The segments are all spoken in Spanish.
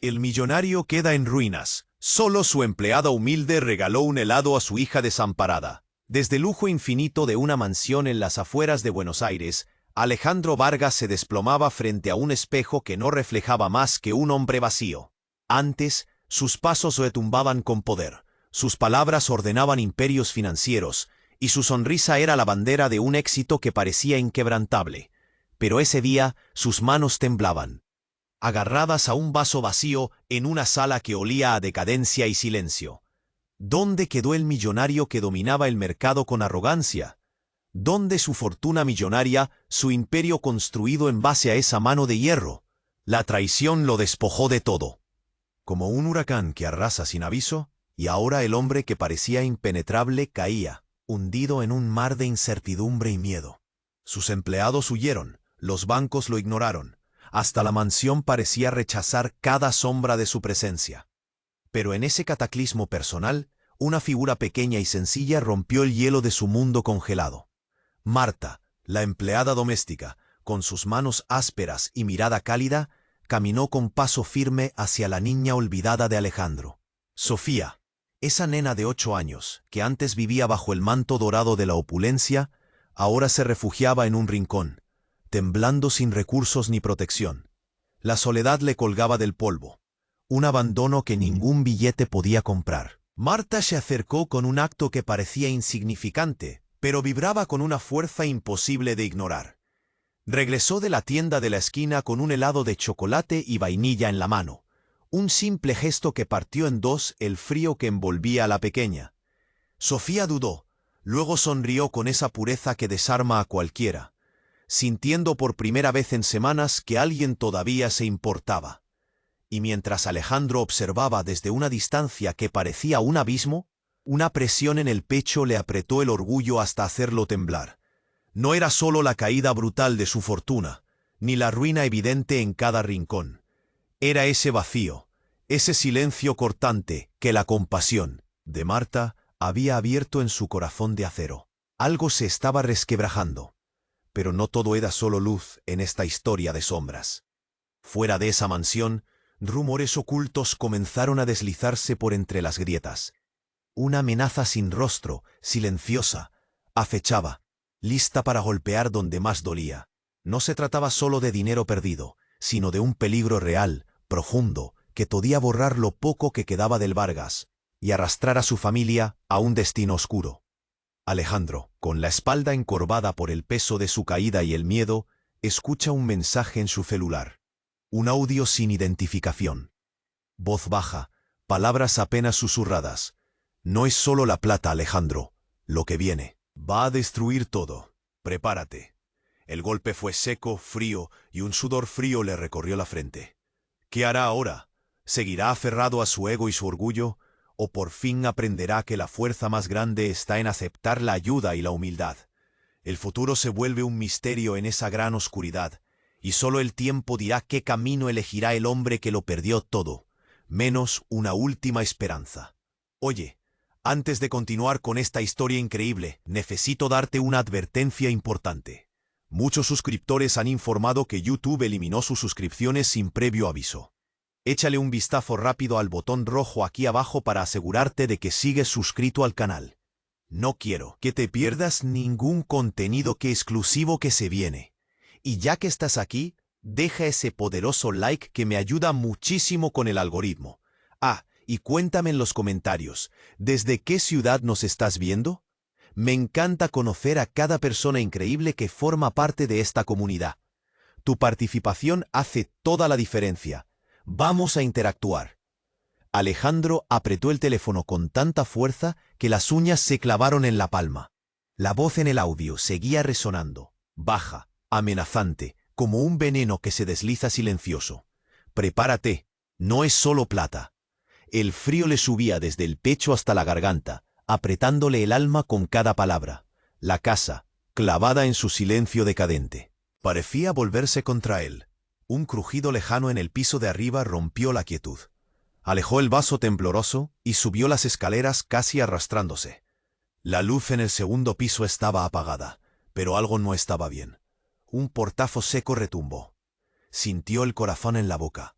El millonario queda en ruinas. Solo su empleada humilde regaló un helado a su hija desamparada. Desde el lujo infinito de una mansión en las afueras de Buenos Aires, Alejandro Vargas se desplomaba frente a un espejo que no reflejaba más que un hombre vacío. Antes, sus pasos retumbaban con poder, sus palabras ordenaban imperios financieros, y su sonrisa era la bandera de un éxito que parecía inquebrantable. Pero ese día, sus manos temblaban, agarradas a un vaso vacío en una sala que olía a decadencia y silencio. ¿Dónde quedó el millonario que dominaba el mercado con arrogancia? ¿Dónde su fortuna millonaria, su imperio construido en base a esa mano de hierro? La traición lo despojó de todo. Como un huracán que arrasa sin aviso, y ahora el hombre que parecía impenetrable caía, hundido en un mar de incertidumbre y miedo. Sus empleados huyeron, los bancos lo ignoraron, hasta la mansión parecía rechazar cada sombra de su presencia. Pero en ese cataclismo personal, una figura pequeña y sencilla rompió el hielo de su mundo congelado. Marta, la empleada doméstica, con sus manos ásperas y mirada cálida, caminó con paso firme hacia la niña olvidada de Alejandro. Sofía, esa nena de 8 años, que antes vivía bajo el manto dorado de la opulencia, ahora se refugiaba en un rincón, temblando sin recursos ni protección. La soledad le colgaba del polvo, un abandono que ningún billete podía comprar. Marta se acercó con un acto que parecía insignificante, pero vibraba con una fuerza imposible de ignorar. Regresó de la tienda de la esquina con un helado de chocolate y vainilla en la mano, un simple gesto que partió en dos el frío que envolvía a la pequeña. Sofía dudó, luego sonrió con esa pureza que desarma a cualquiera, sintiendo por primera vez en semanas que alguien todavía se importaba. Y mientras Alejandro observaba desde una distancia que parecía un abismo, una presión en el pecho le apretó el orgullo hasta hacerlo temblar. No era solo la caída brutal de su fortuna, ni la ruina evidente en cada rincón. Era ese vacío, ese silencio cortante que la compasión de Marta había abierto en su corazón de acero. Algo se estaba resquebrajando. Pero no todo era solo luz en esta historia de sombras. Fuera de esa mansión, rumores ocultos comenzaron a deslizarse por entre las grietas. Una amenaza sin rostro, silenciosa, acechaba, lista para golpear donde más dolía. No se trataba solo de dinero perdido, sino de un peligro real, profundo, que podía borrar lo poco que quedaba del Vargas y arrastrar a su familia a un destino oscuro. Alejandro, con la espalda encorvada por el peso de su caída y el miedo, escucha un mensaje en su celular. Un audio sin identificación. Voz baja, palabras apenas susurradas. No es solo la plata, Alejandro. Lo que viene va a destruir todo. Prepárate. El golpe fue seco, frío, y un sudor frío le recorrió la frente. ¿Qué hará ahora? ¿Seguirá aferrado a su ego y su orgullo? ¿O por fin aprenderá que la fuerza más grande está en aceptar la ayuda y la humildad? El futuro se vuelve un misterio en esa gran oscuridad, y solo el tiempo dirá qué camino elegirá el hombre que lo perdió todo, menos una última esperanza. Oye, antes de continuar con esta historia increíble, necesito darte una advertencia importante. Muchos suscriptores han informado que YouTube eliminó sus suscripciones sin previo aviso. Échale un vistazo rápido al botón rojo aquí abajo para asegurarte de que sigues suscrito al canal. No quiero que te pierdas ningún contenido exclusivo que se viene. Y ya que estás aquí, deja ese poderoso like que me ayuda muchísimo con el algoritmo. Ah, y cuéntame en los comentarios, ¿desde qué ciudad nos estás viendo? Me encanta conocer a cada persona increíble que forma parte de esta comunidad. Tu participación hace toda la diferencia. Vamos a interactuar. Alejandro apretó el teléfono con tanta fuerza que las uñas se clavaron en la palma. La voz en el audio seguía resonando, baja, amenazante, como un veneno que se desliza silencioso. Prepárate, no es solo plata. El frío le subía desde el pecho hasta la garganta, apretándole el alma con cada palabra. La casa, clavada en su silencio decadente, parecía volverse contra él. Un crujido lejano en el piso de arriba rompió la quietud. Alejó el vaso tembloroso y subió las escaleras casi arrastrándose. La luz en el segundo piso estaba apagada, pero algo no estaba bien. Un portazo seco retumbó. Sintió el corazón en la boca.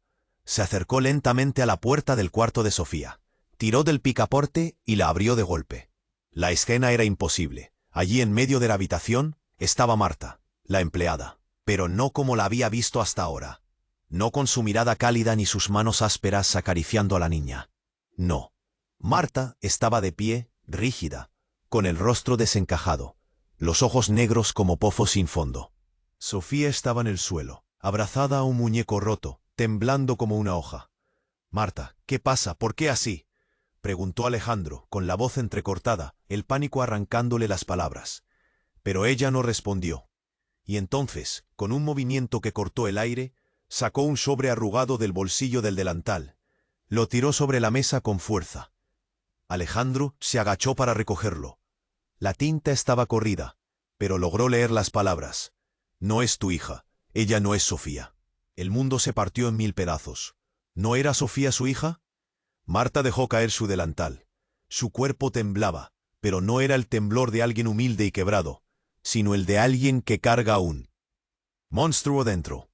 Se acercó lentamente a la puerta del cuarto de Sofía. Tiró del picaporte y la abrió de golpe. La escena era imposible. Allí en medio de la habitación estaba Marta, la empleada, pero no como la había visto hasta ahora. No con su mirada cálida ni sus manos ásperas acariciando a la niña. No. Marta estaba de pie, rígida, con el rostro desencajado, los ojos negros como pozos sin fondo. Sofía estaba en el suelo, abrazada a un muñeco roto, temblando como una hoja. «Marta, ¿qué pasa? ¿Por qué así?», preguntó Alejandro, con la voz entrecortada, el pánico arrancándole las palabras. Pero ella no respondió. Y entonces, con un movimiento que cortó el aire, sacó un sobre arrugado del bolsillo del delantal. Lo tiró sobre la mesa con fuerza. Alejandro se agachó para recogerlo. La tinta estaba corrida, pero logró leer las palabras. «No es tu hija. Ella no es Sofía». El mundo se partió en 1000 pedazos. ¿No era Sofía su hija? Marta dejó caer su delantal. Su cuerpo temblaba, pero no era el temblor de alguien humilde y quebrado, sino el de alguien que carga un monstruo dentro.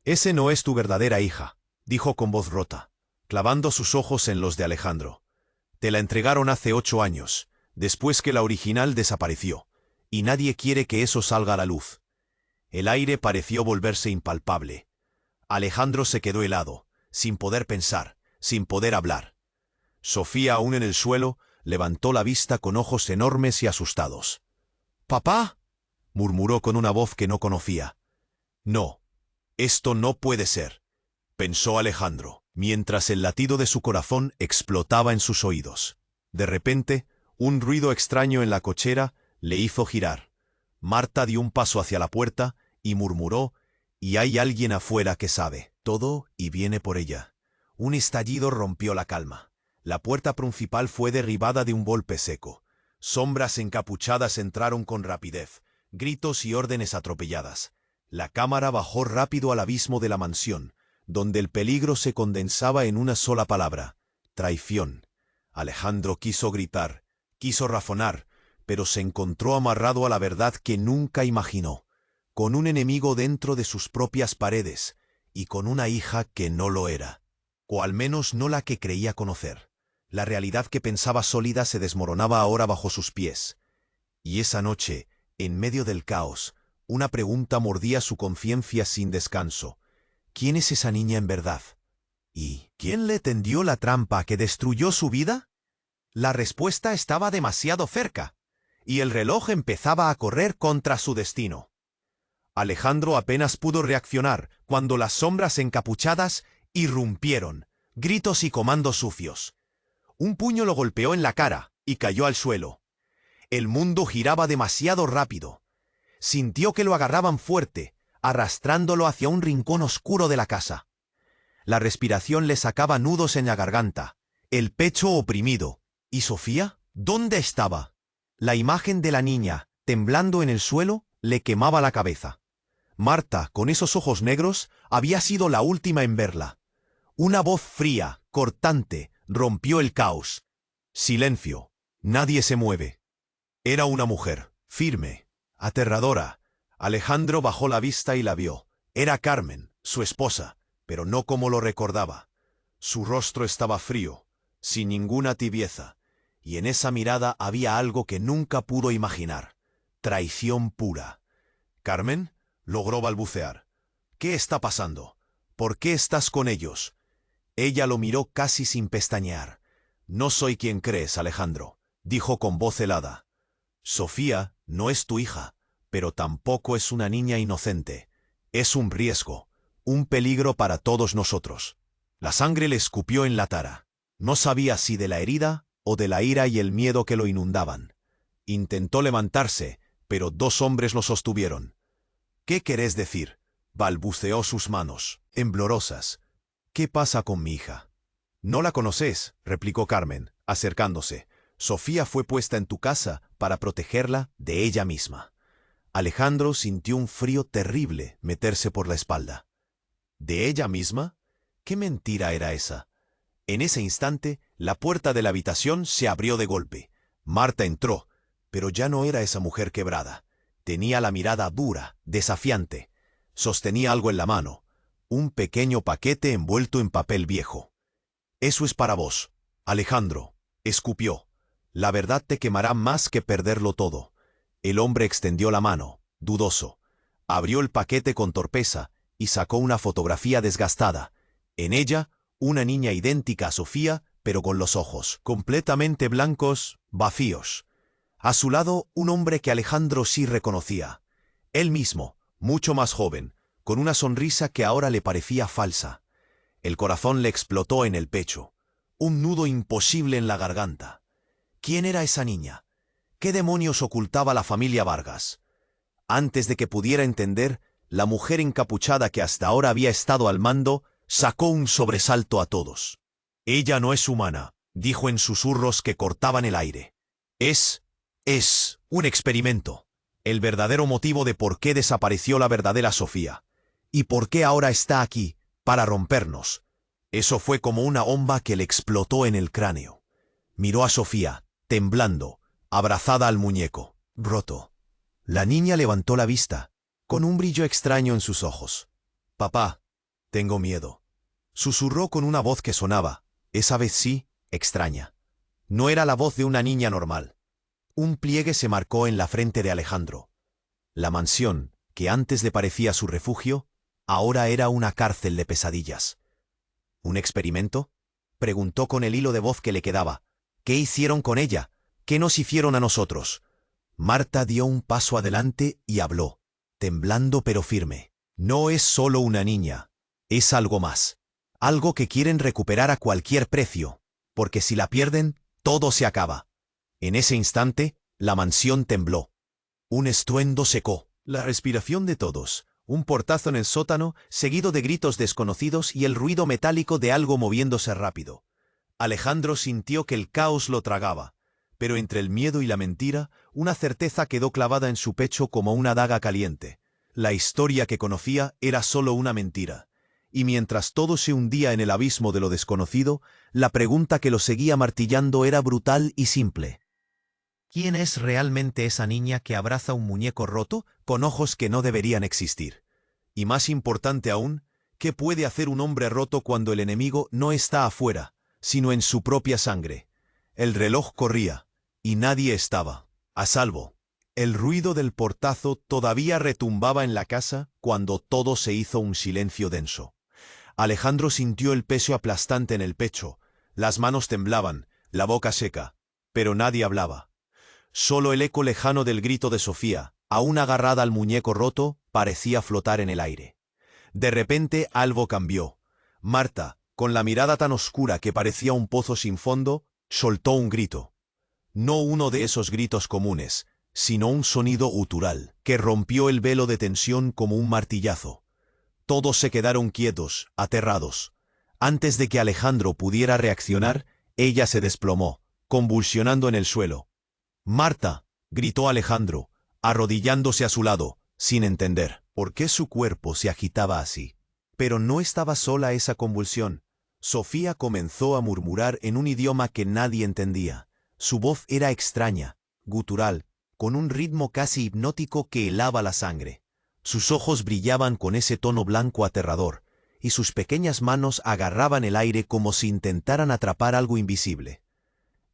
«Ese no es tu verdadera hija», dijo con voz rota, clavando sus ojos en los de Alejandro. «Te la entregaron hace 8 años, después que la original desapareció, y nadie quiere que eso salga a la luz». El aire pareció volverse impalpable. Alejandro se quedó helado, sin poder pensar, sin poder hablar. Sofía, aún en el suelo, levantó la vista con ojos enormes y asustados. «¿Papá?», murmuró con una voz que no conocía. «No, esto no puede ser», pensó Alejandro, mientras el latido de su corazón explotaba en sus oídos. De repente, un ruido extraño en la cochera le hizo girar. Marta dio un paso hacia la puerta y murmuró: «Y hay alguien afuera que sabe todo y viene por ella». Un estallido rompió la calma. La puerta principal fue derribada de un golpe seco. Sombras encapuchadas entraron con rapidez, gritos y órdenes atropelladas. La cámara bajó rápido al abismo de la mansión, donde el peligro se condensaba en una sola palabra: traición. Alejandro quiso gritar, quiso razonar, pero se encontró amarrado a la verdad que nunca imaginó, con un enemigo dentro de sus propias paredes y con una hija que no lo era, o al menos no la que creía conocer. La realidad que pensaba sólida se desmoronaba ahora bajo sus pies. Y esa noche, en medio del caos, una pregunta mordía su conciencia sin descanso. ¿Quién es esa niña en verdad? ¿Y quién le tendió la trampa que destruyó su vida? La respuesta estaba demasiado cerca, y el reloj empezaba a correr contra su destino. Alejandro apenas pudo reaccionar cuando las sombras encapuchadas irrumpieron, gritos y comandos sucios. Un puño lo golpeó en la cara y cayó al suelo. El mundo giraba demasiado rápido. Sintió que lo agarraban fuerte, arrastrándolo hacia un rincón oscuro de la casa. La respiración le sacaba nudos en la garganta, el pecho oprimido. ¿Y Sofía? ¿Dónde estaba? La imagen de la niña, temblando en el suelo, le quemaba la cabeza. Marta, con esos ojos negros, había sido la última en verla. Una voz fría, cortante, rompió el caos. Silencio. Nadie se mueve. Era una mujer, firme, aterradora. Alejandro bajó la vista y la vio. Era Carmen, su esposa, pero no como lo recordaba. Su rostro estaba frío, sin ninguna tibieza, y en esa mirada había algo que nunca pudo imaginar: traición pura. «¿Carmen?», logró balbucear. «¿Qué está pasando? ¿Por qué estás con ellos?». Ella lo miró casi sin pestañear. «No soy quien crees, Alejandro», dijo con voz helada. «Sofía no es tu hija, pero tampoco es una niña inocente. Es un riesgo, un peligro para todos nosotros». La sangre le escupió en la cara. No sabía si de la herida o de la ira y el miedo que lo inundaban. Intentó levantarse, pero 2 hombres lo sostuvieron. «¿Qué querés decir?», balbuceó, sus manos temblorosas. «¿Qué pasa con mi hija?». «No la conoces», replicó Carmen, acercándose. «Sofía fue puesta en tu casa para protegerla de ella misma». Alejandro sintió un frío terrible meterse por la espalda. ¿De ella misma? ¿Qué mentira era esa? En ese instante, la puerta de la habitación se abrió de golpe. Marta entró, pero ya no era esa mujer quebrada. Tenía la mirada dura, desafiante. Sostenía algo en la mano, un pequeño paquete envuelto en papel viejo. «Eso es para vos, Alejandro», escupió. «La verdad te quemará más que perderlo todo». El hombre extendió la mano, dudoso. Abrió el paquete con torpeza y sacó una fotografía desgastada. En ella, una niña idéntica a Sofía, pero con los ojos completamente blancos, vacíos. A su lado, un hombre que Alejandro sí reconocía. Él mismo, mucho más joven, con una sonrisa que ahora le parecía falsa. El corazón le explotó en el pecho. Un nudo imposible en la garganta. ¿Quién era esa niña? ¿Qué demonios ocultaba la familia Vargas? Antes de que pudiera entender, la mujer encapuchada que hasta ahora había estado al mando sacó un sobresalto a todos. «Ella no es humana», dijo en susurros que cortaban el aire. Es un experimento. El verdadero motivo de por qué desapareció la verdadera Sofía. Y por qué ahora está aquí, para rompernos». Eso fue como una bomba que le explotó en el cráneo. Miró a Sofía, temblando, abrazada al muñeco, roto. La niña levantó la vista, con un brillo extraño en sus ojos. «Papá, tengo miedo», susurró con una voz que sonaba, esa vez sí, extraña. No era la voz de una niña normal. Un pliegue se marcó en la frente de Alejandro. La mansión, que antes le parecía su refugio, ahora era una cárcel de pesadillas. ¿Un experimento?, preguntó con el hilo de voz que le quedaba. «¿Qué hicieron con ella? ¿Qué nos hicieron a nosotros?». Marta dio un paso adelante y habló, temblando pero firme. «No es solo una niña, es algo más. Algo que quieren recuperar a cualquier precio, porque si la pierden, todo se acaba». En ese instante, la mansión tembló. Un estruendo secó la respiración de todos. Un portazo en el sótano, seguido de gritos desconocidos y el ruido metálico de algo moviéndose rápido. Alejandro sintió que el caos lo tragaba, pero entre el miedo y la mentira, una certeza quedó clavada en su pecho como una daga caliente. La historia que conocía era solo una mentira. Y mientras todo se hundía en el abismo de lo desconocido, la pregunta que lo seguía martillando era brutal y simple. ¿Quién es realmente esa niña que abraza un muñeco roto con ojos que no deberían existir? Y más importante aún, ¿qué puede hacer un hombre roto cuando el enemigo no está afuera, sino en su propia sangre? El reloj corría, y nadie estaba a salvo. El ruido del portazo todavía retumbaba en la casa cuando todo se hizo un silencio denso. Alejandro sintió el peso aplastante en el pecho, las manos temblaban, la boca seca, pero nadie hablaba. Solo el eco lejano del grito de Sofía, aún agarrada al muñeco roto, parecía flotar en el aire. De repente algo cambió. Marta, con la mirada tan oscura que parecía un pozo sin fondo, soltó un grito. No uno de esos gritos comunes, sino un sonido gutural, que rompió el velo de tensión como un martillazo. Todos se quedaron quietos, aterrados. Antes de que Alejandro pudiera reaccionar, ella se desplomó, convulsionando en el suelo. «Marta», gritó Alejandro, arrodillándose a su lado, sin entender por qué su cuerpo se agitaba así. Pero no estaba sola esa convulsión. Sofía comenzó a murmurar en un idioma que nadie entendía. Su voz era extraña, gutural, con un ritmo casi hipnótico que helaba la sangre. Sus ojos brillaban con ese tono blanco aterrador, y sus pequeñas manos agarraban el aire como si intentaran atrapar algo invisible.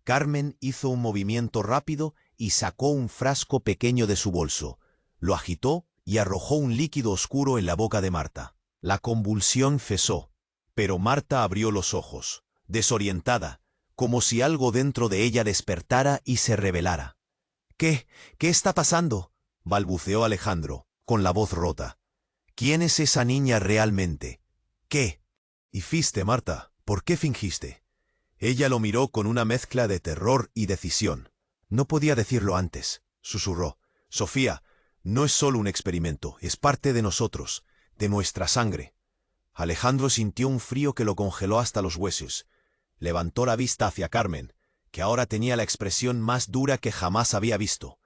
Carmen hizo un movimiento rápido y sacó un frasco pequeño de su bolso. Lo agitó y arrojó un líquido oscuro en la boca de Marta. La convulsión cesó, pero Marta abrió los ojos, desorientada, como si algo dentro de ella despertara y se revelara. ¿Qué está pasando?, balbuceó Alejandro, con la voz rota. ¿Quién es esa niña realmente? ¿Qué hiciste, Marta? ¿Por qué fingiste? Ella lo miró con una mezcla de terror y decisión. No podía decirlo antes, susurró. Sofía, no es solo un experimento, es parte de nosotros, de nuestra sangre. Alejandro sintió un frío que lo congeló hasta los huesos. Levantó la vista hacia Carmen, que ahora tenía la expresión más dura que jamás había visto.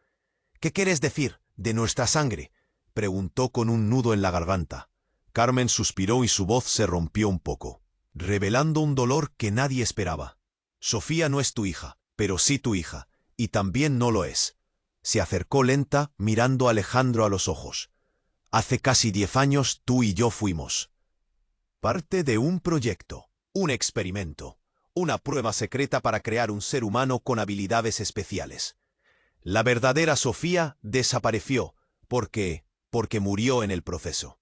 ¿Qué quieres decir, de nuestra sangre?, preguntó con un nudo en la garganta. Carmen suspiró y su voz se rompió un poco, revelando un dolor que nadie esperaba. Sofía no es tu hija, pero sí tu hija, y también no lo es. Se acercó lenta, mirando a Alejandro a los ojos. Hace casi 10 años tú y yo fuimos. Parte de un proyecto, un experimento, una prueba secreta para crear un ser humano con habilidades especiales. La verdadera Sofía desapareció porque murió en el proceso.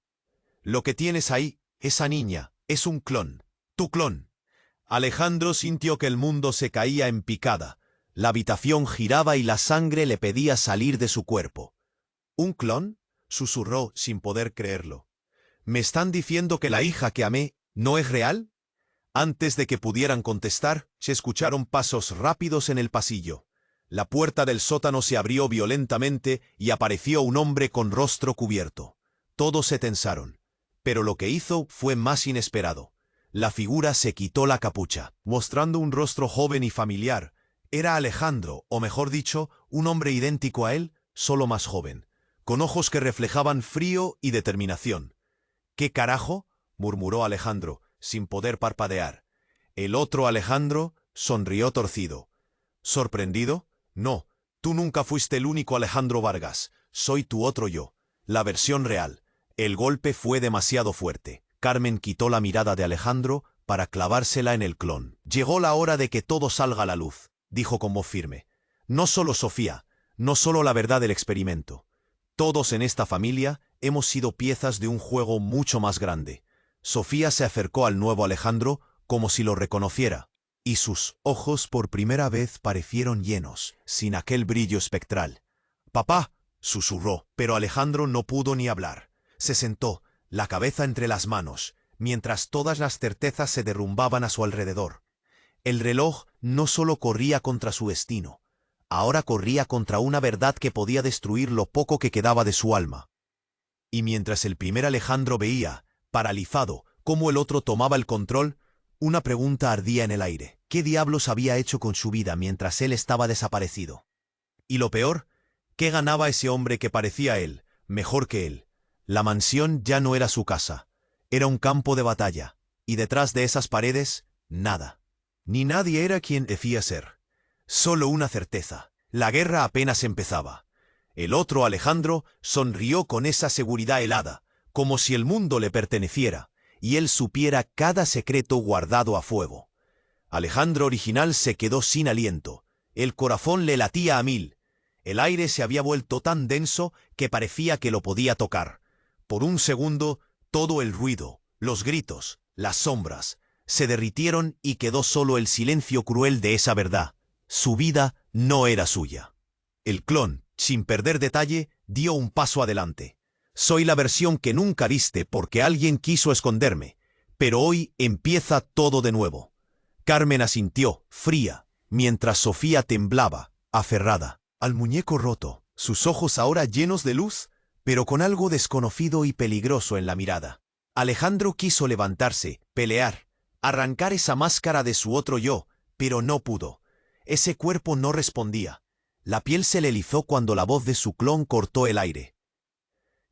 Lo que tienes ahí, esa niña, es un clon, tu clon. Alejandro sintió que el mundo se caía en picada. La habitación giraba y la sangre le pedía salir de su cuerpo. ¿Un clon?, susurró sin poder creerlo. ¿Me están diciendo que la hija que amé no es real? Antes de que pudieran contestar, se escucharon pasos rápidos en el pasillo. La puerta del sótano se abrió violentamente y apareció un hombre con rostro cubierto. Todos se tensaron. Pero lo que hizo fue más inesperado. La figura se quitó la capucha, mostrando un rostro joven y familiar. Era Alejandro, o mejor dicho, un hombre idéntico a él, solo más joven, con ojos que reflejaban frío y determinación. ¿Qué carajo?, murmuró Alejandro, sin poder parpadear. El otro Alejandro sonrió torcido. ¿Sorprendido? No, tú nunca fuiste el único Alejandro Vargas. Soy tu otro yo, la versión real. El golpe fue demasiado fuerte. Carmen quitó la mirada de Alejandro para clavársela en el clon. Llegó la hora de que todo salga a la luz, dijo con voz firme. No solo Sofía, no solo la verdad del experimento. Todos en esta familia hemos sido piezas de un juego mucho más grande. Sofía se acercó al nuevo Alejandro como si lo reconociera, y sus ojos por primera vez parecieron llenos, sin aquel brillo espectral. «Papá», susurró, pero Alejandro no pudo ni hablar. Se sentó, la cabeza entre las manos, mientras todas las certezas se derrumbaban a su alrededor. El reloj no solo corría contra su destino, ahora corría contra una verdad que podía destruir lo poco que quedaba de su alma. Y mientras el primer Alejandro veía, paralizado, cómo el otro tomaba el control, una pregunta ardía en el aire. ¿Qué diablos había hecho con su vida mientras él estaba desaparecido? Y lo peor, ¿qué ganaba ese hombre que parecía él, mejor que él? La mansión ya no era su casa, era un campo de batalla, y detrás de esas paredes, nada. Ni nadie era quien decía ser. Solo una certeza: la guerra apenas empezaba. El otro Alejandro sonrió con esa seguridad helada, como si el mundo le perteneciera, y él supiera cada secreto guardado a fuego. Alejandro original se quedó sin aliento, el corazón le latía a mil. El aire se había vuelto tan denso que parecía que lo podía tocar. Por un segundo, todo el ruido, los gritos, las sombras, se derritieron y quedó solo el silencio cruel de esa verdad. Su vida no era suya. El clon, sin perder detalle, dio un paso adelante. Soy la versión que nunca viste porque alguien quiso esconderme, pero hoy empieza todo de nuevo. Carmen asintió, fría, mientras Sofía temblaba, aferrada al muñeco roto, sus ojos ahora llenos de luz, pero con algo desconocido y peligroso en la mirada. Alejandro quiso levantarse, pelear, arrancar esa máscara de su otro yo, pero no pudo. Ese cuerpo no respondía. La piel se le erizó cuando la voz de su clon cortó el aire.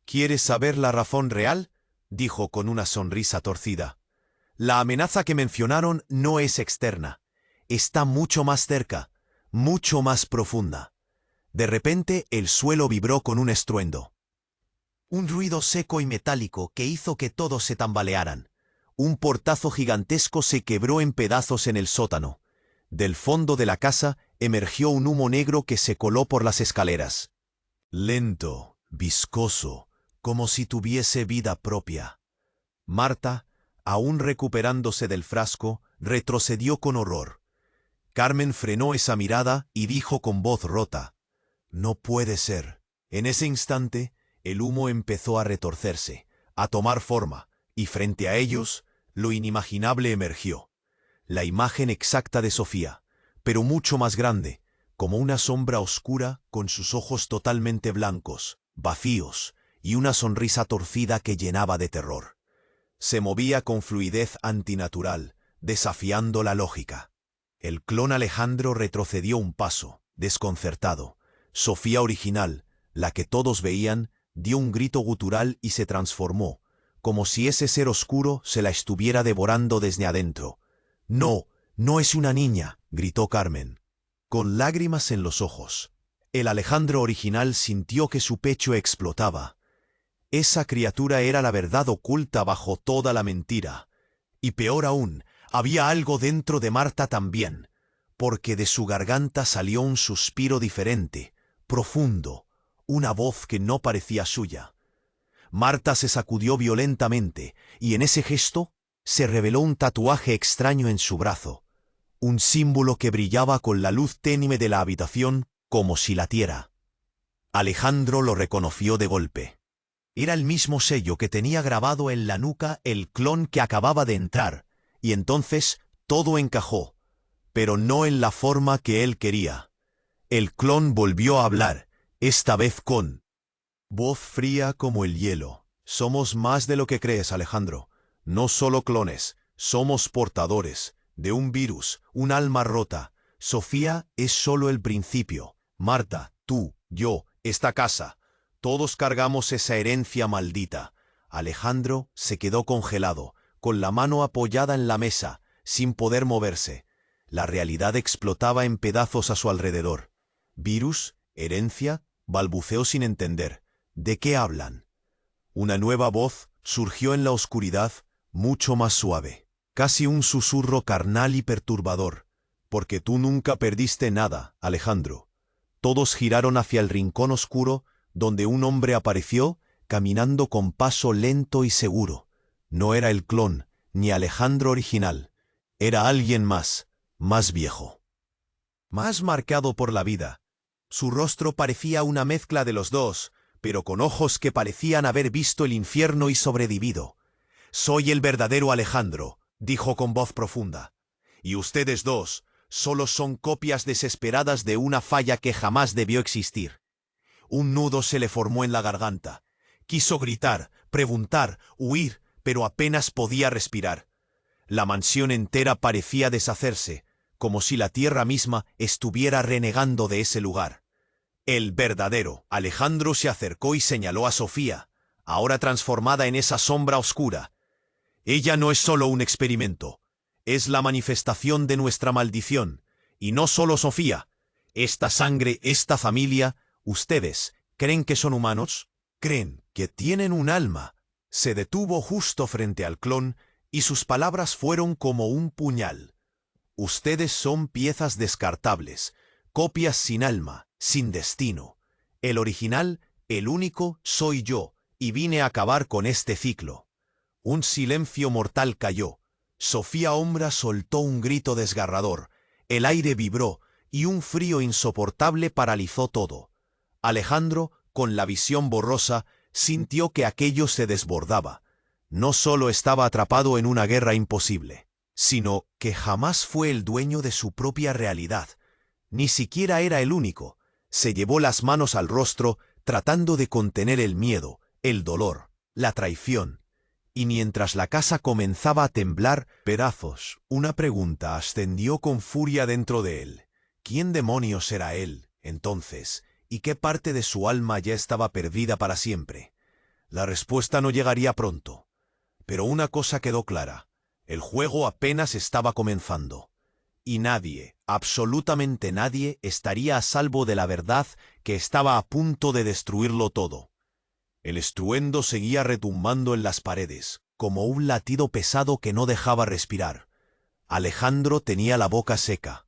«¿Quieres saber la razón real?», dijo con una sonrisa torcida. «La amenaza que mencionaron no es externa. Está mucho más cerca, mucho más profunda». De repente el suelo vibró con un estruendo. Un ruido seco y metálico que hizo que todos se tambalearan. Un portazo gigantesco se quebró en pedazos en el sótano. Del fondo de la casa emergió un humo negro que se coló por las escaleras. Lento, viscoso, como si tuviese vida propia. Marta, aún recuperándose del frasco, retrocedió con horror. Carmen frenó esa mirada y dijo con voz rota: «No puede ser». En ese instante, el humo empezó a retorcerse, a tomar forma, y frente a ellos, lo inimaginable emergió. La imagen exacta de Sofía, pero mucho más grande, como una sombra oscura con sus ojos totalmente blancos, vacíos, y una sonrisa torcida que llenaba de terror. Se movía con fluidez antinatural, desafiando la lógica. El clon Alejandro retrocedió un paso, desconcertado. Sofía original, la que todos veían, dio un grito gutural y se transformó, como si ese ser oscuro se la estuviera devorando desde adentro. «No, no es una niña», gritó Carmen, con lágrimas en los ojos. El Alejandro original sintió que su pecho explotaba. Esa criatura era la verdad oculta bajo toda la mentira. Y peor aún, había algo dentro de Marta también, porque de su garganta salió un suspiro diferente, profundo, una voz que no parecía suya. Marta se sacudió violentamente, y en ese gesto se reveló un tatuaje extraño en su brazo, un símbolo que brillaba con la luz tenue de la habitación como si latiera. Alejandro lo reconoció de golpe. Era el mismo sello que tenía grabado en la nuca el clon que acababa de entrar, y entonces todo encajó, pero no en la forma que él quería. El clon volvió a hablar, esta vez con voz fría como el hielo. Somos más de lo que crees, Alejandro. No solo clones, somos portadores de un virus, un alma rota. Sofía es solo el principio. Marta, tú, yo, esta casa. Todos cargamos esa herencia maldita. Alejandro se quedó congelado, con la mano apoyada en la mesa, sin poder moverse. La realidad explotaba en pedazos a su alrededor. ¿Virus? ¿Herencia? Balbuceó sin entender. ¿De qué hablan? Una nueva voz surgió en la oscuridad, mucho más suave. Casi un susurro carnal y perturbador. Porque tú nunca perdiste nada, Alejandro. Todos giraron hacia el rincón oscuro, donde un hombre apareció, caminando con paso lento y seguro. No era el clon, ni Alejandro original. Era alguien más viejo. Más marcado por la vida. Su rostro parecía una mezcla de los dos, pero con ojos que parecían haber visto el infierno y sobrevivido. «Soy el verdadero Alejandro», dijo con voz profunda. «Y ustedes dos solo son copias desesperadas de una falla que jamás debió existir». Un nudo se le formó en la garganta. Quiso gritar, preguntar, huir, pero apenas podía respirar. La mansión entera parecía deshacerse, como si la tierra misma estuviera renegando de ese lugar. El verdadero Alejandro se acercó y señaló a Sofía, ahora transformada en esa sombra oscura. Ella no es solo un experimento, es la manifestación de nuestra maldición. Y no solo Sofía, esta sangre, esta familia. ¿Ustedes creen que son humanos? ¿Creen que tienen un alma? Se detuvo justo frente al clon y sus palabras fueron como un puñal. Ustedes son piezas descartables, copias sin alma, sin destino. El original, el único, soy yo, y vine a acabar con este ciclo. Un silencio mortal cayó. Sofía Ombra soltó un grito desgarrador. El aire vibró y un frío insoportable paralizó todo. Alejandro, con la visión borrosa, sintió que aquello se desbordaba. No solo estaba atrapado en una guerra imposible, sino que jamás fue el dueño de su propia realidad. Ni siquiera era el único. Se llevó las manos al rostro, tratando de contener el miedo, el dolor, la traición. Y mientras la casa comenzaba a temblar pedazos, una pregunta ascendió con furia dentro de él. ¿Quién demonios era él, entonces? ¿Y qué parte de su alma ya estaba perdida para siempre? La respuesta no llegaría pronto. Pero una cosa quedó clara. El juego apenas estaba comenzando. Y nadie, absolutamente nadie, estaría a salvo de la verdad que estaba a punto de destruirlo todo. El estruendo seguía retumbando en las paredes, como un latido pesado que no dejaba respirar. Alejandro tenía la boca seca,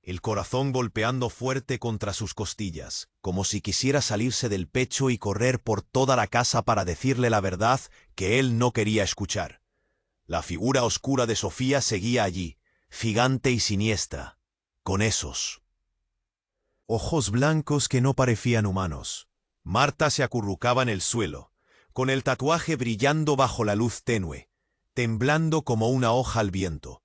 el corazón golpeando fuerte contra sus costillas, como si quisiera salirse del pecho y correr por toda la casa para decirle la verdad que él no quería escuchar. La figura oscura de Sofía seguía allí, gigante y siniestra, con esos ojos blancos que no parecían humanos. Marta se acurrucaba en el suelo, con el tatuaje brillando bajo la luz tenue, temblando como una hoja al viento.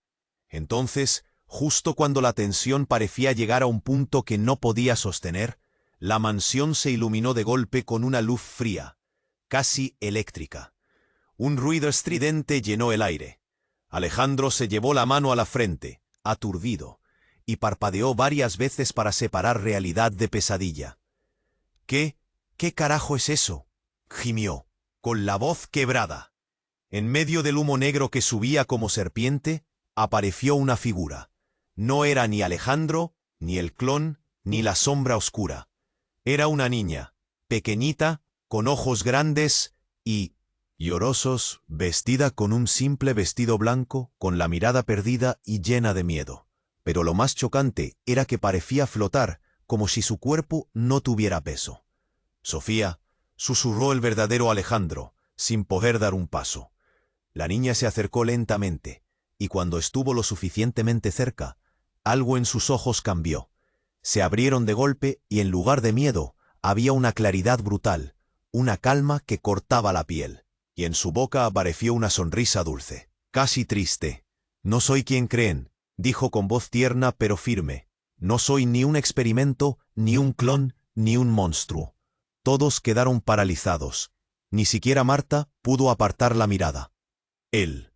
Entonces, justo cuando la tensión parecía llegar a un punto que no podía sostener, la mansión se iluminó de golpe con una luz fría, casi eléctrica. Un ruido estridente llenó el aire. Alejandro se llevó la mano a la frente, aturdido, y parpadeó varias veces para separar realidad de pesadilla. ¿Qué carajo es eso?, gimió, con la voz quebrada. En medio del humo negro que subía como serpiente, apareció una figura. No era ni Alejandro, ni el clon, ni la sombra oscura. Era una niña, pequeñita, con ojos grandes y Llorosos, vestida con un simple vestido blanco, con la mirada perdida y llena de miedo. Pero lo más chocante era que parecía flotar, como si su cuerpo no tuviera peso. «Sofía», susurró el verdadero Alejandro, sin poder dar un paso. La niña se acercó lentamente, y cuando estuvo lo suficientemente cerca, algo en sus ojos cambió. Se abrieron de golpe y en lugar de miedo, había una claridad brutal, una calma que cortaba la piel, y en su boca apareció una sonrisa dulce, casi triste. «No soy quien creen», dijo con voz tierna pero firme. «No soy ni un experimento, ni un clon, ni un monstruo». Todos quedaron paralizados. Ni siquiera Marta pudo apartar la mirada. El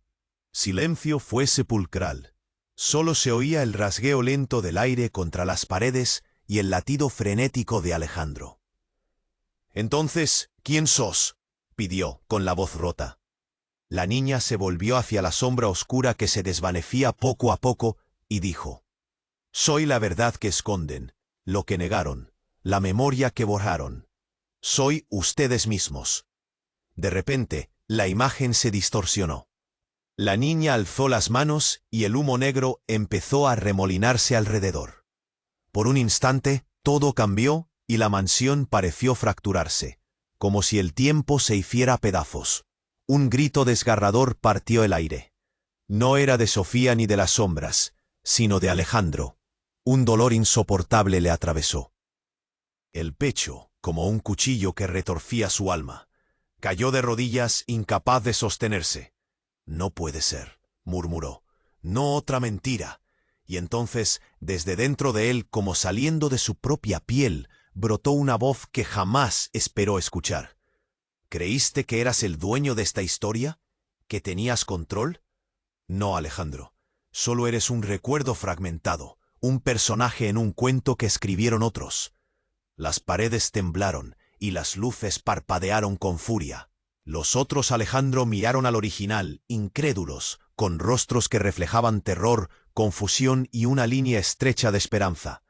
silencio fue sepulcral. Solo se oía el rasgueo lento del aire contra las paredes y el latido frenético de Alejandro. «Entonces, ¿quién sos?», pidió, con la voz rota. La niña se volvió hacia la sombra oscura que se desvanecía poco a poco y dijo: «Soy la verdad que esconden, lo que negaron, la memoria que borraron. Soy ustedes mismos». De repente, la imagen se distorsionó. La niña alzó las manos y el humo negro empezó a remolinarse alrededor. Por un instante, todo cambió y la mansión pareció fracturarse, como si el tiempo se hiciera pedazos. Un grito desgarrador partió el aire. No era de Sofía ni de las sombras, sino de Alejandro. Un dolor insoportable le atravesó el pecho, como un cuchillo que retorcía su alma. Cayó de rodillas, incapaz de sostenerse. «No puede ser», murmuró. «No otra mentira». Y entonces, desde dentro de él, como saliendo de su propia piel, brotó una voz que jamás esperó escuchar. «¿Creíste que eras el dueño de esta historia? ¿Que tenías control? No, Alejandro. Solo eres un recuerdo fragmentado, un personaje en un cuento que escribieron otros». Las paredes temblaron y las luces parpadearon con furia. Los otros Alejandro miraron al original, incrédulos, con rostros que reflejaban terror, confusión y una línea estrecha de esperanza.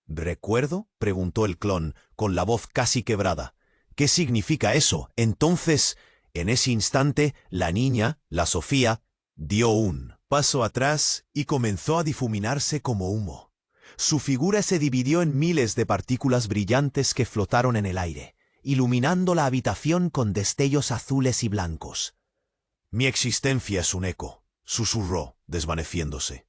«¿Recuerdo?», preguntó el clon, con la voz casi quebrada. «¿Qué significa eso?». Entonces, en ese instante, la niña, la Sofía, dio un paso atrás y comenzó a difuminarse como humo. Su figura se dividió en miles de partículas brillantes que flotaron en el aire, iluminando la habitación con destellos azules y blancos. «Mi existencia es un eco», susurró, desvaneciéndose.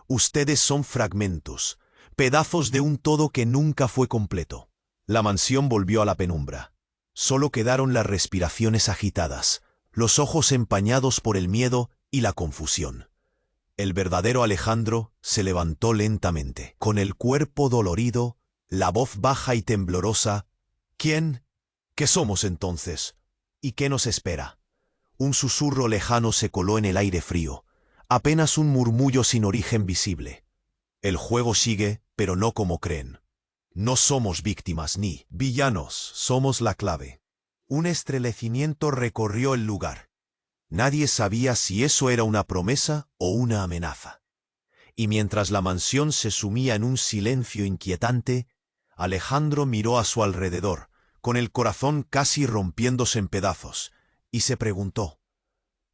«Ustedes son fragmentos, pedazos de un todo que nunca fue completo». La mansión volvió a la penumbra. Solo quedaron las respiraciones agitadas, los ojos empañados por el miedo y la confusión. El verdadero Alejandro se levantó lentamente, con el cuerpo dolorido, la voz baja y temblorosa. «¿Quién? ¿Qué somos entonces? ¿Y qué nos espera?». Un susurro lejano se coló en el aire frío, apenas un murmullo sin origen visible. «El juego sigue, pero no como creen. No somos víctimas ni villanos, somos la clave». Un estremecimiento recorrió el lugar. Nadie sabía si eso era una promesa o una amenaza. Y mientras la mansión se sumía en un silencio inquietante, Alejandro miró a su alrededor, con el corazón casi rompiéndose en pedazos, y se preguntó: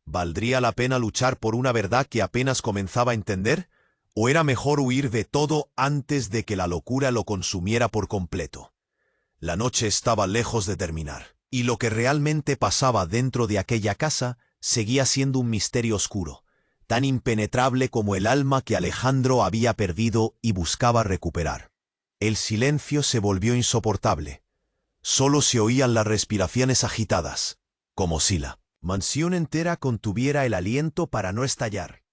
¿valdría la pena luchar por una verdad que apenas comenzaba a entender? ¿O era mejor huir de todo antes de que la locura lo consumiera por completo? La noche estaba lejos de terminar, y lo que realmente pasaba dentro de aquella casa seguía siendo un misterio oscuro, tan impenetrable como el alma que Alejandro había perdido y buscaba recuperar. El silencio se volvió insoportable. Solo se oían las respiraciones agitadas, como si la mansión entera contuviera el aliento para no estallar.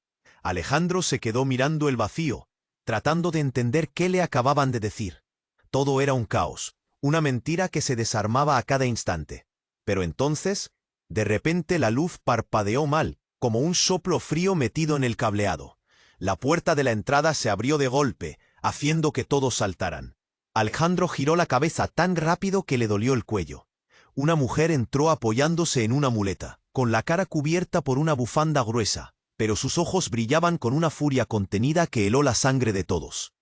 Alejandro se quedó mirando el vacío, tratando de entender qué le acababan de decir. Todo era un caos, una mentira que se desarmaba a cada instante. Pero entonces, de repente la luz parpadeó mal, como un soplo frío metido en el cableado. La puerta de la entrada se abrió de golpe, haciendo que todos saltaran. Alejandro giró la cabeza tan rápido que le dolió el cuello. Una mujer entró apoyándose en una muleta, con la cara cubierta por una bufanda gruesa, pero sus ojos brillaban con una furia contenida que heló la sangre de todos.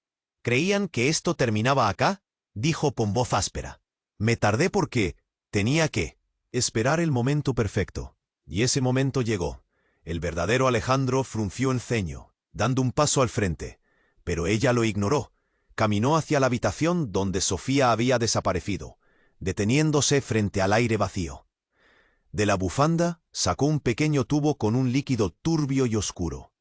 «¿Creían que esto terminaba acá?», dijo con voz áspera. «Me tardé porque tenía que esperar el momento perfecto». Y ese momento llegó. El verdadero Alejandro frunció el ceño, dando un paso al frente, pero ella lo ignoró. Caminó hacia la habitación donde Sofía había desaparecido, deteniéndose frente al aire vacío. De la bufanda sacó un pequeño tubo con un líquido turbio y oscuro.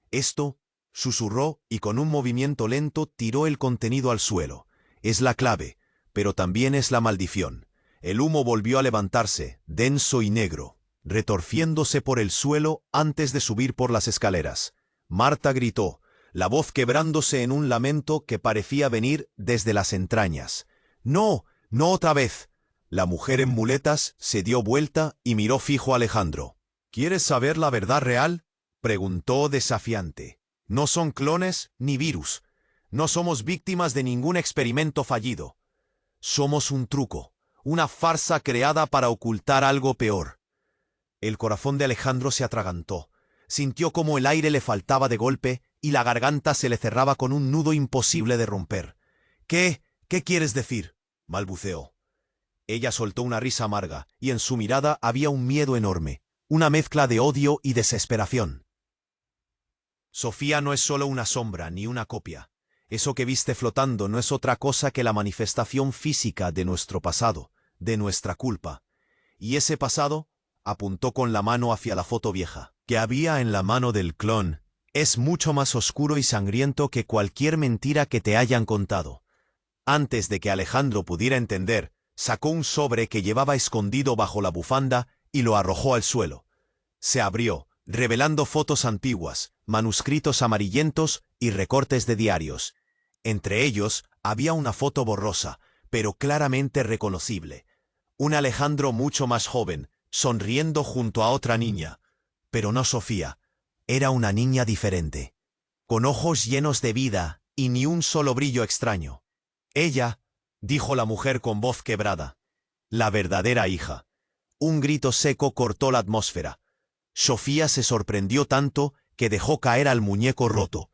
Esto, susurró y con un movimiento lento tiró el contenido al suelo. Es la clave, pero también es la maldición. El humo volvió a levantarse, denso y negro, retorciéndose por el suelo antes de subir por las escaleras. Marta gritó, la voz quebrándose en un lamento que parecía venir desde las entrañas. «¡No! ¡No otra vez!». La mujer en muletas se dio vuelta y miró fijo a Alejandro. «¿Quieres saber la verdad real?», preguntó desafiante. «No son clones ni virus. No somos víctimas de ningún experimento fallido. Somos un truco, una farsa creada para ocultar algo peor». El corazón de Alejandro se atragantó. Sintió como el aire le faltaba de golpe y la garganta se le cerraba con un nudo imposible de romper. «¿Qué? ¿Qué quieres decir?», balbuceó. Ella soltó una risa amarga, y en su mirada había un miedo enorme, una mezcla de odio y desesperación. «Sofía no es solo una sombra ni una copia. Eso que viste flotando no es otra cosa que la manifestación física de nuestro pasado, de nuestra culpa. Y ese pasado», apuntó con la mano hacia la foto vieja, que había en la mano del clon, «es mucho más oscuro y sangriento que cualquier mentira que te hayan contado». Antes de que Alejandro pudiera entender, sacó un sobre que llevaba escondido bajo la bufanda y lo arrojó al suelo. Se abrió, revelando fotos antiguas, manuscritos amarillentos y recortes de diarios. Entre ellos había una foto borrosa, pero claramente reconocible. Un Alejandro mucho más joven, sonriendo junto a otra niña. Pero no Sofía. Era una niña diferente, con ojos llenos de vida y ni un solo brillo extraño. «Ella», dijo la mujer con voz quebrada, «la verdadera hija». Un grito seco cortó la atmósfera. Sofía se sorprendió tanto que dejó caer al muñeco roto.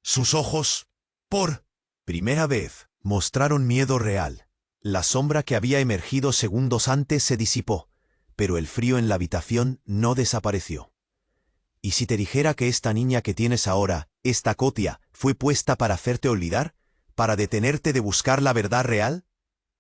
Sus ojos, por primera vez, mostraron miedo real. La sombra que había emergido segundos antes se disipó, pero el frío en la habitación no desapareció. «¿Y si te dijera que esta niña que tienes ahora, esta Cotia, fue puesta para hacerte olvidar? ¿Para detenerte de buscar la verdad real?».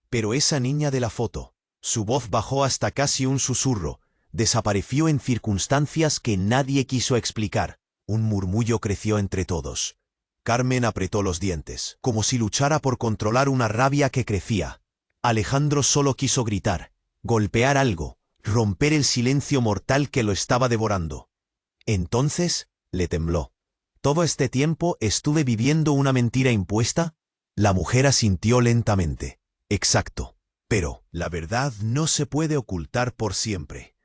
Pero esa niña de la foto, su voz bajó hasta casi un susurro, desapareció en circunstancias que nadie quiso explicar. Un murmullo creció entre todos. Carmen apretó los dientes, como si luchara por controlar una rabia que crecía. Alejandro solo quiso gritar, golpear algo, romper el silencio mortal que lo estaba devorando. Entonces, le tembló. «¿Todo este tiempo estuve viviendo una mentira impuesta?». La mujer asintió lentamente. «Exacto. Pero la verdad no se puede ocultar por siempre».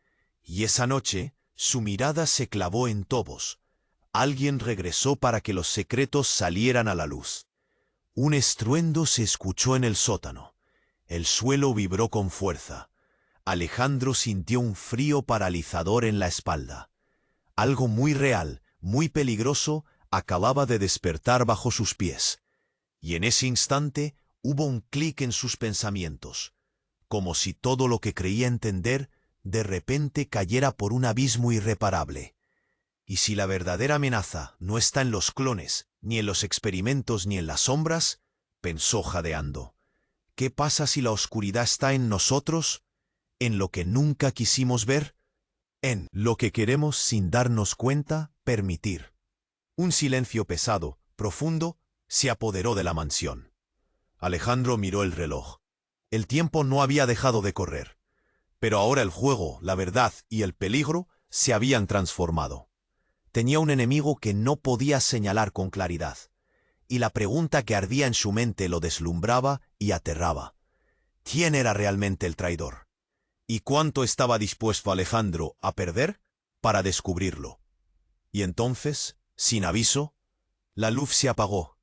Y esa noche, su mirada se clavó en Tobos. Alguien regresó para que los secretos salieran a la luz. Un estruendo se escuchó en el sótano. El suelo vibró con fuerza. Alejandro sintió un frío paralizador en la espalda. Algo muy real, muy peligroso, acababa de despertar bajo sus pies. Y en ese instante hubo un clic en sus pensamientos, como si todo lo que creía entender de repente cayera por un abismo irreparable. ¿Y si la verdadera amenaza no está en los clones, ni en los experimentos, ni en las sombras?, pensó jadeando. ¿Qué pasa si la oscuridad está en nosotros, en lo que nunca quisimos ver, en lo que queremos sin darnos cuenta permitir? Un silencio pesado, profundo, se apoderó de la mansión. Alejandro miró el reloj. El tiempo no había dejado de correr, pero ahora el juego, la verdad y el peligro se habían transformado. Tenía un enemigo que no podía señalar con claridad, y la pregunta que ardía en su mente lo deslumbraba y aterraba. ¿Quién era realmente el traidor? ¿Y cuánto estaba dispuesto Alejandro a perder para descubrirlo? Y entonces, sin aviso, la luz se apagó.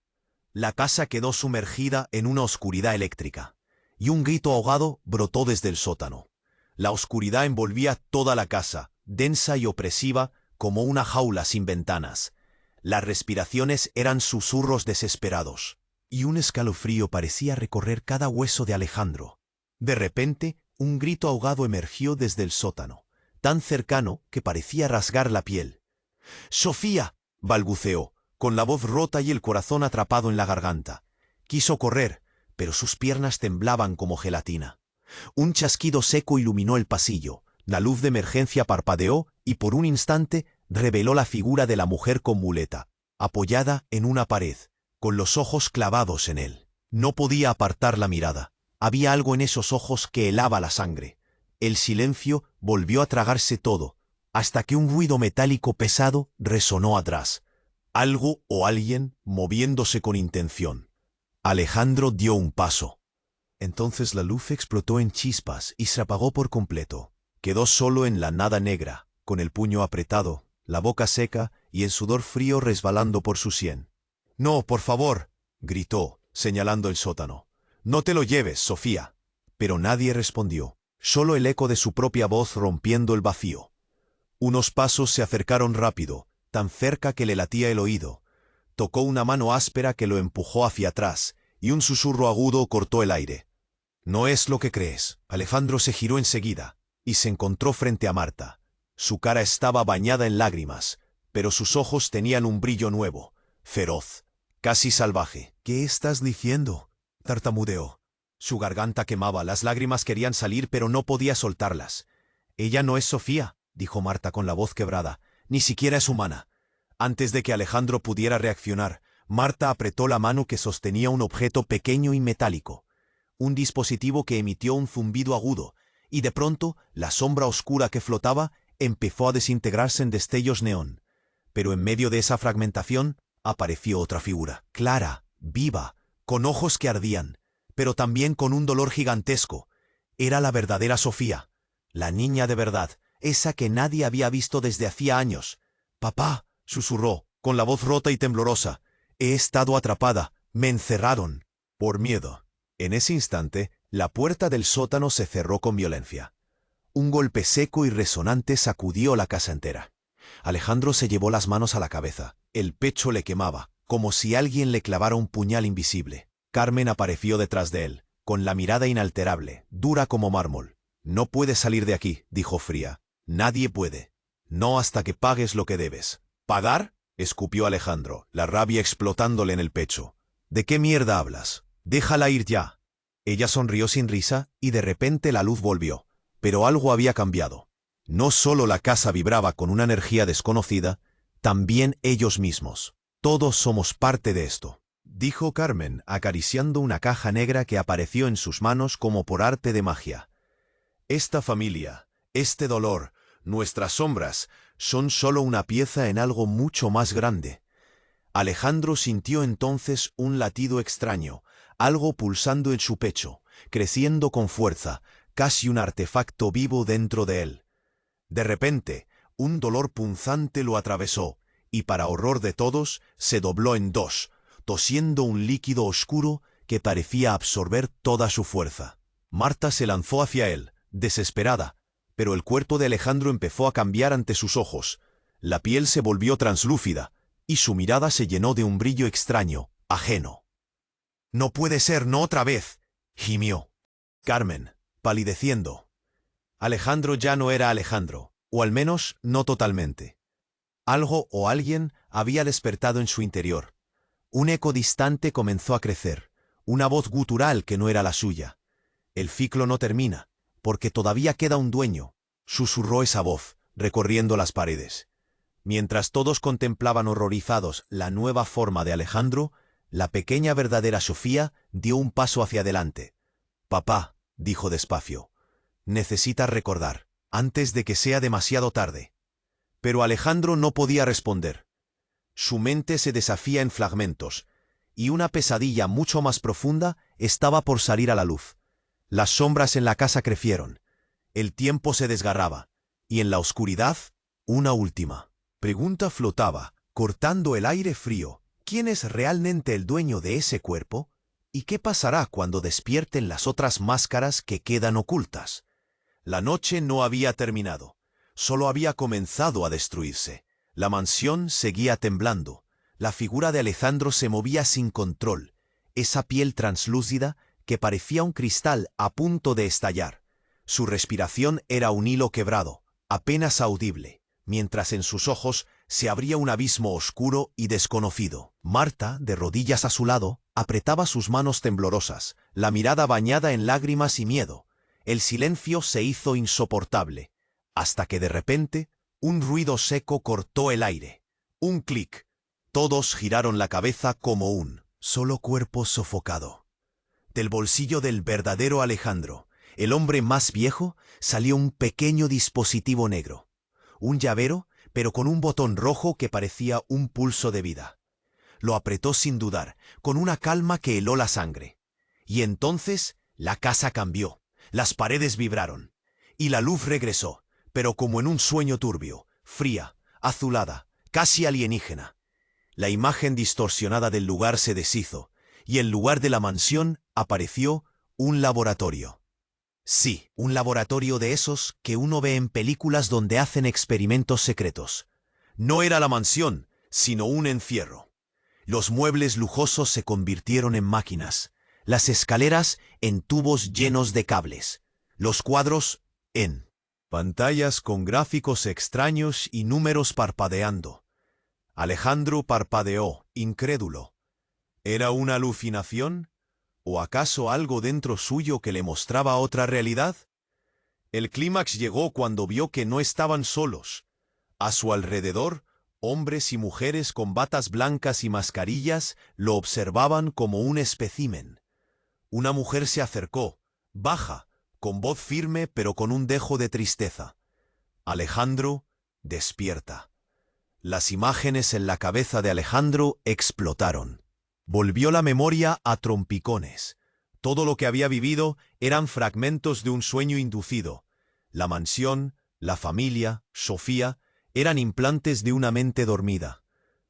La casa quedó sumergida en una oscuridad eléctrica, y un grito ahogado brotó desde el sótano. La oscuridad envolvía toda la casa, densa y opresiva como una jaula sin ventanas. Las respiraciones eran susurros desesperados, y un escalofrío parecía recorrer cada hueso de Alejandro. De repente, un grito ahogado emergió desde el sótano, tan cercano que parecía rasgar la piel. «¡Sofía!», balbuceó, con la voz rota y el corazón atrapado en la garganta. Quiso correr, pero sus piernas temblaban como gelatina. Un chasquido seco iluminó el pasillo, la luz de emergencia parpadeó y por un instante reveló la figura de la mujer con muleta, apoyada en una pared, con los ojos clavados en él. No podía apartar la mirada. Había algo en esos ojos que helaba la sangre. El silencio volvió a tragarse todo, hasta que un ruido metálico pesado resonó atrás. Algo o alguien moviéndose con intención. Alejandro dio un paso. Entonces la luz explotó en chispas y se apagó por completo. Quedó solo en la nada negra, con el puño apretado, la boca seca y el sudor frío resbalando por su sien. «No, por favor», gritó, señalando el sótano. «No te lo lleves, Sofía». Pero nadie respondió, solo el eco de su propia voz rompiendo el vacío. Unos pasos se acercaron rápido, tan cerca que le latía el oído. Tocó una mano áspera que lo empujó hacia atrás, y un susurro agudo cortó el aire. «No es lo que crees». Alejandro se giró enseguida, y se encontró frente a Marta. Su cara estaba bañada en lágrimas, pero sus ojos tenían un brillo nuevo, feroz, casi salvaje. «¿Qué estás diciendo?», tartamudeó. Su garganta quemaba, las lágrimas querían salir, pero no podía soltarlas. «Ella no es Sofía», dijo Marta con la voz quebrada, «ni siquiera es humana». Antes de que Alejandro pudiera reaccionar, Marta apretó la mano que sostenía un objeto pequeño y metálico. Un dispositivo que emitió un zumbido agudo, y de pronto la sombra oscura que flotaba empezó a desintegrarse en destellos neón. Pero en medio de esa fragmentación apareció otra figura, clara, viva, con ojos que ardían, pero también con un dolor gigantesco. Era la verdadera Sofía, la niña de verdad, esa que nadie había visto desde hacía años. «Papá», susurró, con la voz rota y temblorosa, «he estado atrapada, me encerraron». Por miedo. En ese instante, la puerta del sótano se cerró con violencia. Un golpe seco y resonante sacudió la casa entera. Alejandro se llevó las manos a la cabeza. El pecho le quemaba, como si alguien le clavara un puñal invisible. Carmen apareció detrás de él, con la mirada inalterable, dura como mármol. «No puedes salir de aquí», dijo fría. «Nadie puede. No hasta que pagues lo que debes». «¿Pagar?», escupió Alejandro, la rabia explotándole en el pecho. «¿De qué mierda hablas? Déjala ir ya». Ella sonrió sin risa y de repente la luz volvió. Pero algo había cambiado. No solo la casa vibraba con una energía desconocida, también ellos mismos. «Todos somos parte de esto», dijo Carmen, acariciando una caja negra que apareció en sus manos como por arte de magia. «Esta familia, este dolor, nuestras sombras, son solo una pieza en algo mucho más grande». Alejandro sintió entonces un latido extraño, algo pulsando en su pecho, creciendo con fuerza, casi un artefacto vivo dentro de él. De repente, un dolor punzante lo atravesó, y para horror de todos, se dobló en dos, tosiendo un líquido oscuro que parecía absorber toda su fuerza. Marta se lanzó hacia él, desesperada, pero el cuerpo de Alejandro empezó a cambiar ante sus ojos. La piel se volvió translúcida, y su mirada se llenó de un brillo extraño, ajeno. «No puede ser, no otra vez», gimió. Carmen, palideciendo. Alejandro ya no era Alejandro, o al menos no totalmente. Algo o alguien había despertado en su interior. Un eco distante comenzó a crecer, una voz gutural que no era la suya. «El ciclo no termina, porque todavía queda un dueño», susurró esa voz, recorriendo las paredes. Mientras todos contemplaban horrorizados la nueva forma de Alejandro, la pequeña verdadera Sofía dio un paso hacia adelante. «Papá», dijo despacio, «necesitas recordar, antes de que sea demasiado tarde». Pero Alejandro no podía responder. Su mente se deshacía en fragmentos, y una pesadilla mucho más profunda estaba por salir a la luz. Las sombras en la casa crecieron, el tiempo se desgarraba, y en la oscuridad, una última pregunta flotaba, cortando el aire frío. ¿Quién es realmente el dueño de ese cuerpo? ¿Y qué pasará cuando despierten las otras máscaras que quedan ocultas? La noche no había terminado, solo había comenzado a destruirse. La mansión seguía temblando, la figura de Alejandro se movía sin control, esa piel translúcida que parecía un cristal a punto de estallar. Su respiración era un hilo quebrado, apenas audible, mientras en sus ojos se abría un abismo oscuro y desconocido. Marta, de rodillas a su lado, apretaba sus manos temblorosas, la mirada bañada en lágrimas y miedo. El silencio se hizo insoportable, hasta que de repente un ruido seco cortó el aire. Un clic. Todos giraron la cabeza como un solo cuerpo sofocado. Del bolsillo del verdadero Alejandro, el hombre más viejo, salió un pequeño dispositivo negro. Un llavero, pero con un botón rojo que parecía un pulso de vida. Lo apretó sin dudar, con una calma que heló la sangre. Y entonces la casa cambió, las paredes vibraron, y la luz regresó, pero como en un sueño turbio, fría, azulada, casi alienígena. La imagen distorsionada del lugar se deshizo, y en lugar de la mansión apareció un laboratorio. Sí, un laboratorio de esos que uno ve en películas donde hacen experimentos secretos. No era la mansión, sino un encierro. Los muebles lujosos se convirtieron en máquinas, las escaleras en tubos llenos de cables, los cuadros en pantallas con gráficos extraños y números parpadeando. Alejandro parpadeó, incrédulo. ¿Era una alucinación? ¿O acaso algo dentro suyo que le mostraba otra realidad? El clímax llegó cuando vio que no estaban solos. A su alrededor, hombres y mujeres con batas blancas y mascarillas lo observaban como un espécimen. Una mujer se acercó, baja, con voz firme pero con un dejo de tristeza. Alejandro, despierta. Las imágenes en la cabeza de Alejandro explotaron. Volvió la memoria a trompicones. Todo lo que había vivido eran fragmentos de un sueño inducido. La mansión, la familia, Sofía, eran implantes de una mente dormida.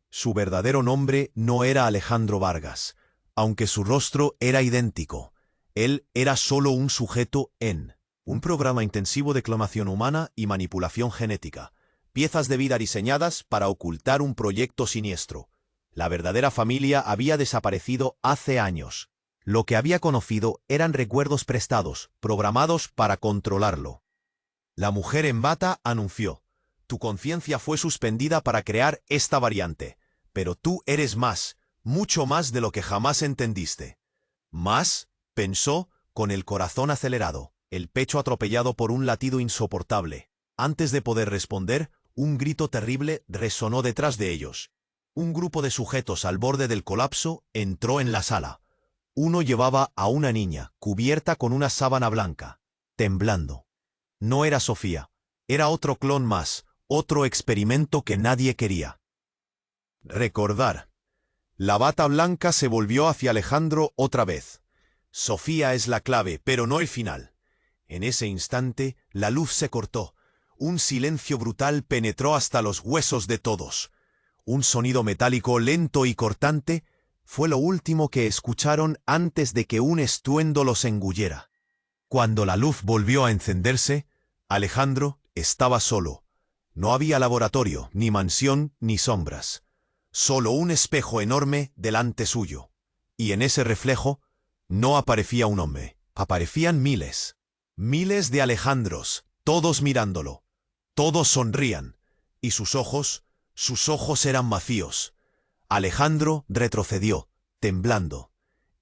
Su verdadero nombre no era Alejandro Vargas, aunque su rostro era idéntico. Él era solo un sujeto en un programa intensivo de clonación humana y manipulación genética. Piezas de vida diseñadas para ocultar un proyecto siniestro. La verdadera familia había desaparecido hace años. Lo que había conocido eran recuerdos prestados, programados para controlarlo. La mujer en bata anunció: tu conciencia fue suspendida para crear esta variante, pero tú eres más, mucho más de lo que jamás entendiste. ¿Más? Pensó, con el corazón acelerado, el pecho atropellado por un latido insoportable. Antes de poder responder, un grito terrible resonó detrás de ellos. Un grupo de sujetos al borde del colapso entró en la sala. Uno llevaba a una niña, cubierta con una sábana blanca, temblando. No era Sofía, era otro clon más, otro experimento que nadie quería. Recordar. La bata blanca se volvió hacia Alejandro otra vez. Sofía es la clave, pero no el final. En ese instante, la luz se cortó. Un silencio brutal penetró hasta los huesos de todos. Un sonido metálico lento y cortante fue lo último que escucharon antes de que un estruendo los engullera. Cuando la luz volvió a encenderse, Alejandro estaba solo. No había laboratorio, ni mansión, ni sombras. Solo un espejo enorme delante suyo. Y en ese reflejo no aparecía un hombre, aparecían miles. Miles de Alejandros, todos mirándolo. Todos sonrían. Y sus ojos eran vacíos. Alejandro retrocedió, temblando.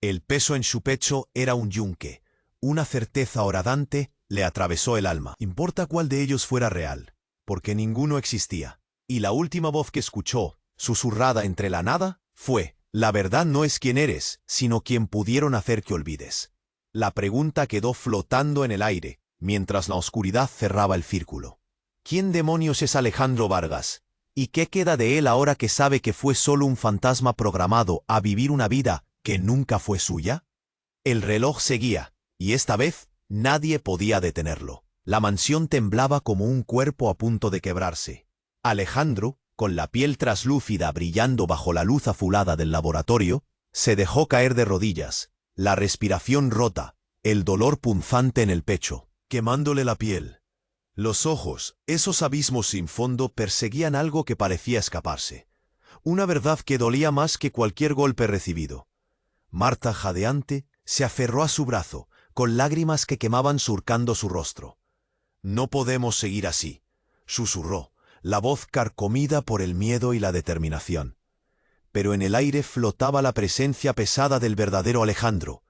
El peso en su pecho era un yunque. Una certeza horadante le atravesó el alma. Importa cuál de ellos fuera real, porque ninguno existía. Y la última voz que escuchó, susurrada entre la nada, fue: la verdad no es quién eres, sino quién pudieron hacer que olvides. La pregunta quedó flotando en el aire, mientras la oscuridad cerraba el círculo. ¿Quién demonios es Alejandro Vargas? ¿Y qué queda de él ahora que sabe que fue solo un fantasma programado a vivir una vida que nunca fue suya? El reloj seguía, y esta vez nadie podía detenerlo. La mansión temblaba como un cuerpo a punto de quebrarse. Alejandro, con la piel traslúcida brillando bajo la luz azulada del laboratorio, se dejó caer de rodillas, la respiración rota, el dolor punzante en el pecho, quemándole la piel. Los ojos, esos abismos sin fondo, perseguían algo que parecía escaparse. Una verdad que dolía más que cualquier golpe recibido. Marta, jadeante, se aferró a su brazo, con lágrimas que quemaban surcando su rostro. No podemos seguir así. susurró, la voz carcomida por el miedo y la determinación. Pero en el aire flotaba la presencia pesada del verdadero Alejandro.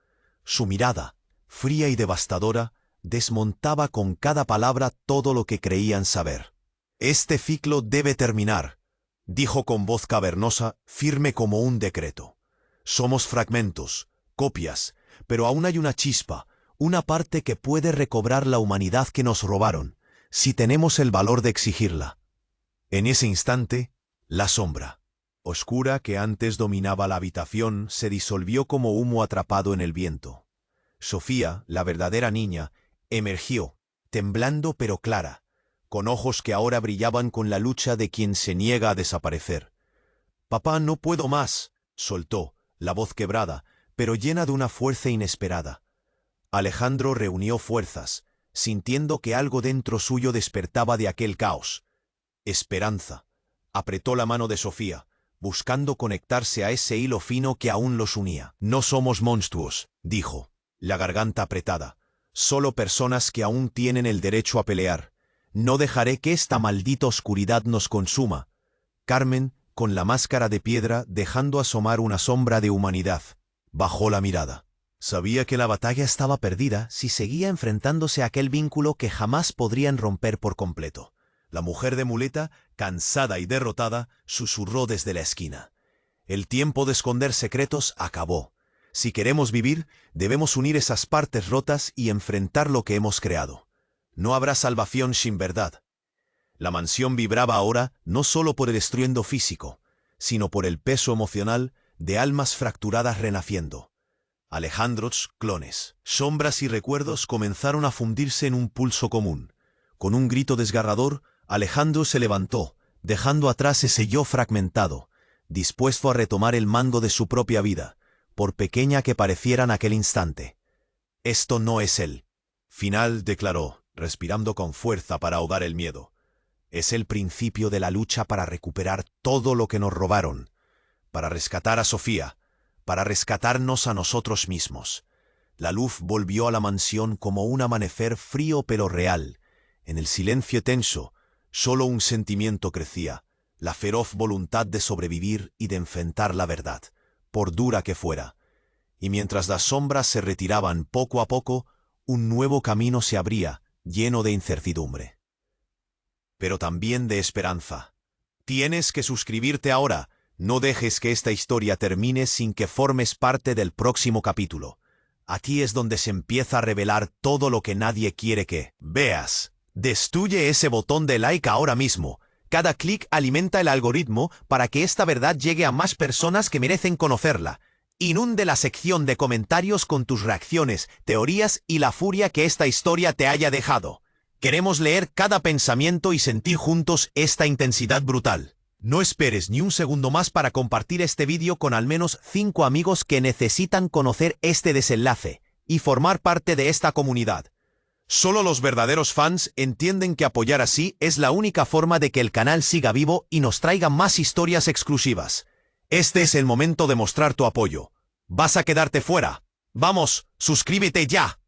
Su mirada, fría y devastadora, desmontaba con cada palabra todo lo que creían saber. «Este ciclo debe terminar», dijo con voz cavernosa, firme como un decreto. «Somos fragmentos, copias, pero aún hay una chispa, una parte que puede recobrar la humanidad que nos robaron, si tenemos el valor de exigirla». En ese instante, la sombra, oscura que antes dominaba la habitación, se disolvió como humo atrapado en el viento. Sofía, la verdadera niña, emergió, temblando pero clara, con ojos que ahora brillaban con la lucha de quien se niega a desaparecer. «Papá, no puedo más», soltó, la voz quebrada, pero llena de una fuerza inesperada. Alejandro reunió fuerzas, sintiendo que algo dentro suyo despertaba de aquel caos. Esperanza. Apretó la mano de Sofía, buscando conectarse a ese hilo fino que aún los unía. «No somos monstruos», dijo, la garganta apretada. «Solo personas que aún tienen el derecho a pelear. No dejaré que esta maldita oscuridad nos consuma». Carmen, con la máscara de piedra, dejando asomar una sombra de humanidad, bajó la mirada. Sabía que la batalla estaba perdida si seguía enfrentándose a aquel vínculo que jamás podrían romper por completo. La mujer de muleta, cansada y derrotada, susurró desde la esquina. «El tiempo de esconder secretos acabó. Si queremos vivir, debemos unir esas partes rotas y enfrentar lo que hemos creado. No habrá salvación sin verdad». La mansión vibraba ahora no solo por el estruendo físico, sino por el peso emocional de almas fracturadas renaciendo. Alejandros, clones, sombras y recuerdos comenzaron a fundirse en un pulso común. Con un grito desgarrador, Alejandro se levantó, dejando atrás ese yo fragmentado, dispuesto a retomar el mando de su propia vida, por pequeña que pareciera en aquel instante. «Esto no es él», final declaró, respirando con fuerza para ahogar el miedo. «Es el principio de la lucha para recuperar todo lo que nos robaron, para rescatar a Sofía, para rescatarnos a nosotros mismos». La luz volvió a la mansión como un amanecer frío pero real. En el silencio tenso, solo un sentimiento crecía, la feroz voluntad de sobrevivir y de enfrentar la verdad, por dura que fuera. Y mientras las sombras se retiraban poco a poco, un nuevo camino se abría, lleno de incertidumbre, pero también de esperanza. «Tienes que suscribirte ahora. No dejes que esta historia termine sin que formes parte del próximo capítulo. Aquí es donde se empieza a revelar todo lo que nadie quiere que veas. Destruye ese botón de like ahora mismo. Cada clic alimenta el algoritmo para que esta verdad llegue a más personas que merecen conocerla. Inunde la sección de comentarios con tus reacciones, teorías y la furia que esta historia te haya dejado. Queremos leer cada pensamiento y sentir juntos esta intensidad brutal. No esperes ni un segundo más para compartir este vídeo con al menos 5 amigos que necesitan conocer este desenlace y formar parte de esta comunidad. Solo los verdaderos fans entienden que apoyar así es la única forma de que el canal siga vivo y nos traiga más historias exclusivas. Este es el momento de mostrar tu apoyo. ¿Vas a quedarte fuera? ¡Vamos, suscríbete ya!